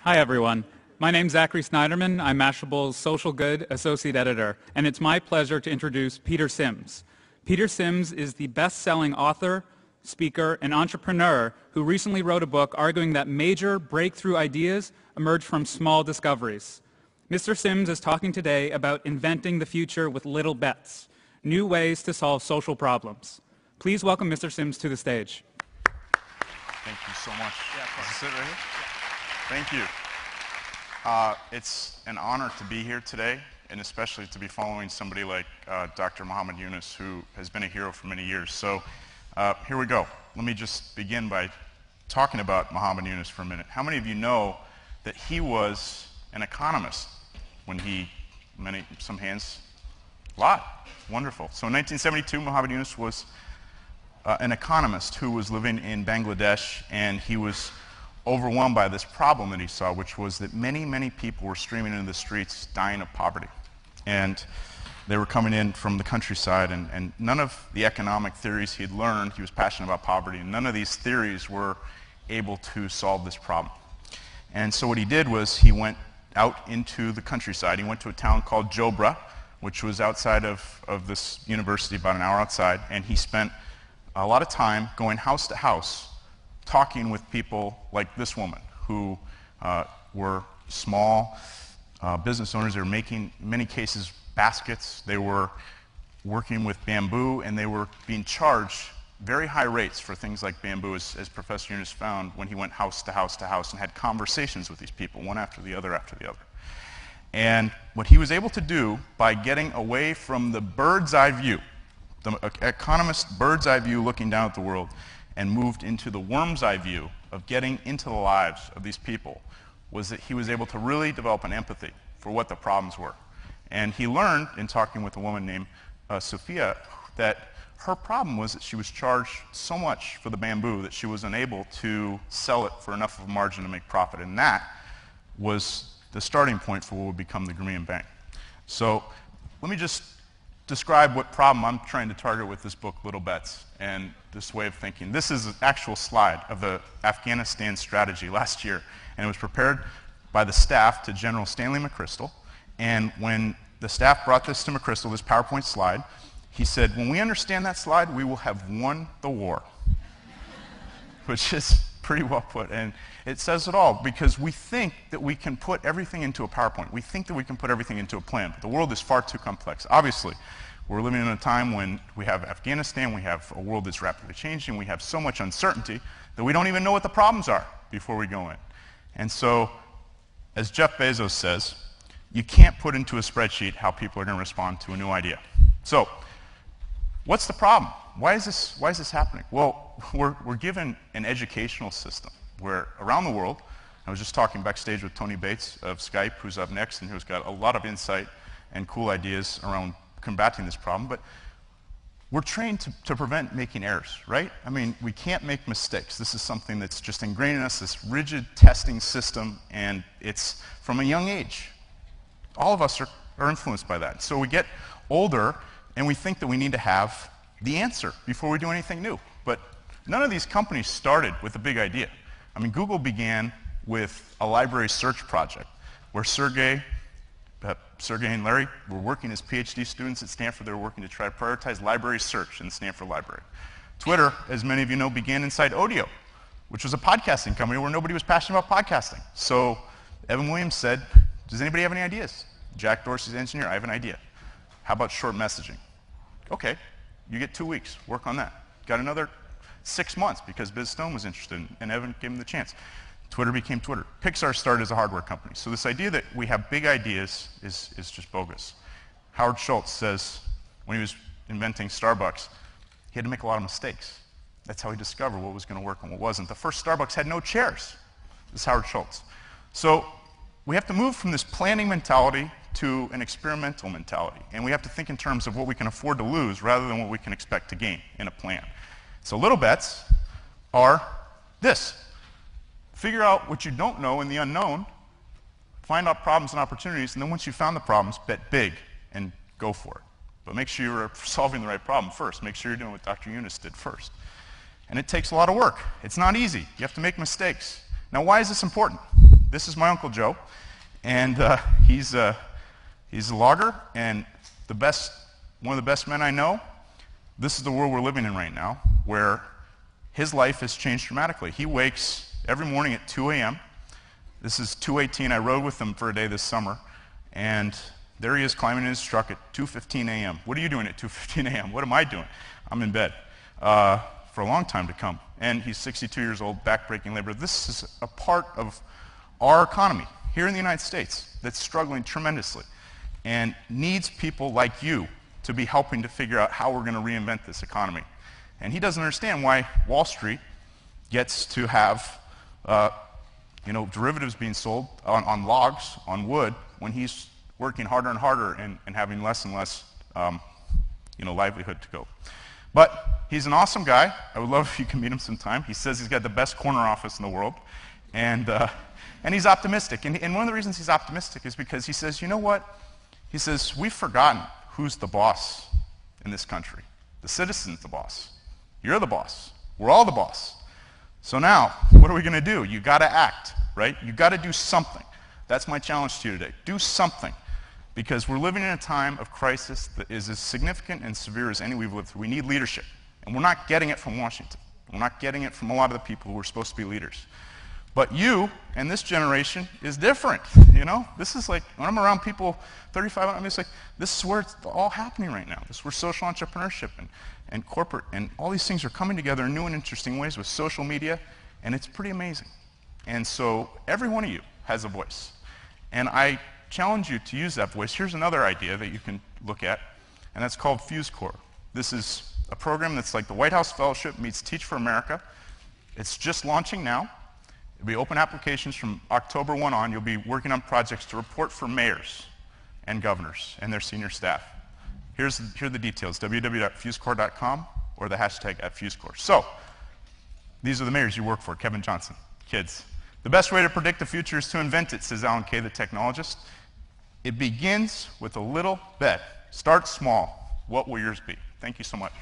Hi, everyone. My name's Zachary Snyderman. I'm Mashable's Social Good Associate Editor, and it's my pleasure to introduce Peter Sims. Peter Sims is the best-selling author, speaker, and entrepreneur who recently wrote a book arguing that major breakthrough ideas emerge from small discoveries. Mr. Sims is talking today about inventing the future with little bets, new ways to solve social problems. Please welcome Mr. Sims to the stage. Thank you so much. Is this it right here? Thank you. It's an honor to be here today, and especially to be following somebody like Dr. Muhammad Yunus, who has been a hero for many years. So here we go. Let me just begin by talking about Muhammad Yunus for a minute. How many of you know that he was an economist when some hands? A lot. Wonderful. So in 1972, Muhammad Yunus was an economist who was living in Bangladesh, and he was overwhelmed by this problem that he saw, which was that many, many people were streaming into the streets dying of poverty. And they were coming in from the countryside, and none of the economic theories he'd learned, he was passionate about poverty, and none of these theories were able to solve this problem. And so what he did was he went out into the countryside. He went to a town called Jobra, which was outside of this university, about an hour outside, and he spent a lot of time going house to house, talking with people like this woman, who were small business owners. They were making, in many cases, baskets. They were working with bamboo, and they were being charged very high rates for things like bamboo, as Professor Yunus found when he went house to house to house and had conversations with these people, one after the other after the other. And what he was able to do by getting away from the bird's eye view, the economist's bird's eye view looking down at the world, and moved into the worm's eye view of getting into the lives of these people, was that he was able to really develop an empathy for what the problems were. And he learned, in talking with a woman named Sophia, that her problem was that she was charged so much for the bamboo that she was unable to sell it for enough of a margin to make profit. And that was the starting point for what would become the Grameen Bank. So let me just describe what problem I'm trying to target with this book, Little Bets, and this way of thinking. This is an actual slide of the Afghanistan strategy last year, and it was prepared by the staff to General Stanley McChrystal. And when the staff brought this to McChrystal, this PowerPoint slide, he said, "When we understand that slide, we will have won the war," which is pretty well put. And it says it all, because we think that we can put everything into a PowerPoint. We think that we can put everything into a plan, but the world is far too complex. Obviously, we're living in a time when we have Afghanistan, we have a world that's rapidly changing, we have so much uncertainty that we don't even know what the problems are before we go in. And so, as Jeff Bezos says, you can't put into a spreadsheet how people are going to respond to a new idea. So, what's the problem? Why is this happening? Well, we're given an educational system where around the world, I was just talking backstage with Tony Bates of Skype, who's up next and who's got a lot of insight and cool ideas around combating this problem, but we're trained to prevent making errors, right? I mean, we can't make mistakes. This is something that's just ingrained in us, this rigid testing system, and it's from a young age. All of us are influenced by that. So we get older, and we think that we need to have the answer before we do anything new. But none of these companies started with a big idea. I mean, Google began with a library search project where Sergey and Larry were working as PhD students at Stanford. They were working to try to prioritize library search in the Stanford Library. Twitter, as many of you know, began inside Odeo, which was a podcasting company where nobody was passionate about podcasting. So Evan Williams said, "Does anybody have any ideas?" Jack Dorsey's engineer, "I have an idea. How about short messaging?" "Okay, you get 2 weeks. Work on that." Got another 6 months because Biz Stone was interested, and Evan gave him the chance. Twitter became Twitter. Pixar started as a hardware company. So this idea that we have big ideas is just bogus. Howard Schultz says when he was inventing Starbucks, he had to make a lot of mistakes. That's how he discovered what was going to work and what wasn't. The first Starbucks had no chairs. This is Howard Schultz. So we have to move from this planning mentality to an experimental mentality. And we have to think in terms of what we can afford to lose rather than what we can expect to gain in a plan. So little bets are this. Figure out what you don't know in the unknown, find out problems and opportunities, and then once you've found the problems, bet big and go for it. But make sure you're solving the right problem first. Make sure you're doing what Dr. Yunus did first. And it takes a lot of work. It's not easy. You have to make mistakes. Now, why is this important? this is my Uncle Joe, and he's a logger and one of the best men I know. This is the world we're living in right now, where his life has changed dramatically. He wakes every morning at 2 a.m. This is 2:18. I rode with him for a day this summer, and there he is climbing in his truck at 2:15 a.m. What are you doing at 2:15 a.m.? What am I doing? I'm in bed for a long time to come. And he's 62 years old, back-breaking labor. This is a part of our economy here in the United States that's struggling tremendously and needs people like you to be helping to figure out how we're going to reinvent this economy. And he doesn't understand why Wall Street gets to have derivatives being sold on logs, on wood, when he's working harder and harder and having less and less livelihood to go. But he's an awesome guy. I would love if you can meet him sometime. He says he's got the best corner office in the world. And he's optimistic. And one of the reasons he's optimistic is because he says, you know what? He says, we've forgotten who's the boss in this country. The citizen's the boss. You're the boss. We're all the boss. So now, what are we going to do? You got to act, right? You got to do something. That's my challenge to you today. Do something. Because we're living in a time of crisis that is as significant and severe as any we've lived through. We need leadership. And we're not getting it from Washington. We're not getting it from a lot of the people who are supposed to be leaders. But you and this generation is different, This is like, when I'm around people 35, I'm just like, this is where it's all happening right now. This is where social entrepreneurship and corporate and all these things are coming together in new and interesting ways with social media, and it's pretty amazing. And so every one of you has a voice. And I challenge you to use that voice. Here's another idea that you can look at, and that's called Fuse Corps. This is a program that's like the White House Fellowship meets Teach for America. It's just launching now. It'll be open applications from October 1 on. You'll be working on projects to report for mayors and governors and their senior staff. Here are the details, www.fusecorps.com or the hashtag #FuseCorps. So, these are the mayors you work for, Kevin Johnson. Kids, the best way to predict the future is to invent it, says Alan Kay, the technologist. It begins with a little bet. Start small. What will yours be? Thank you so much.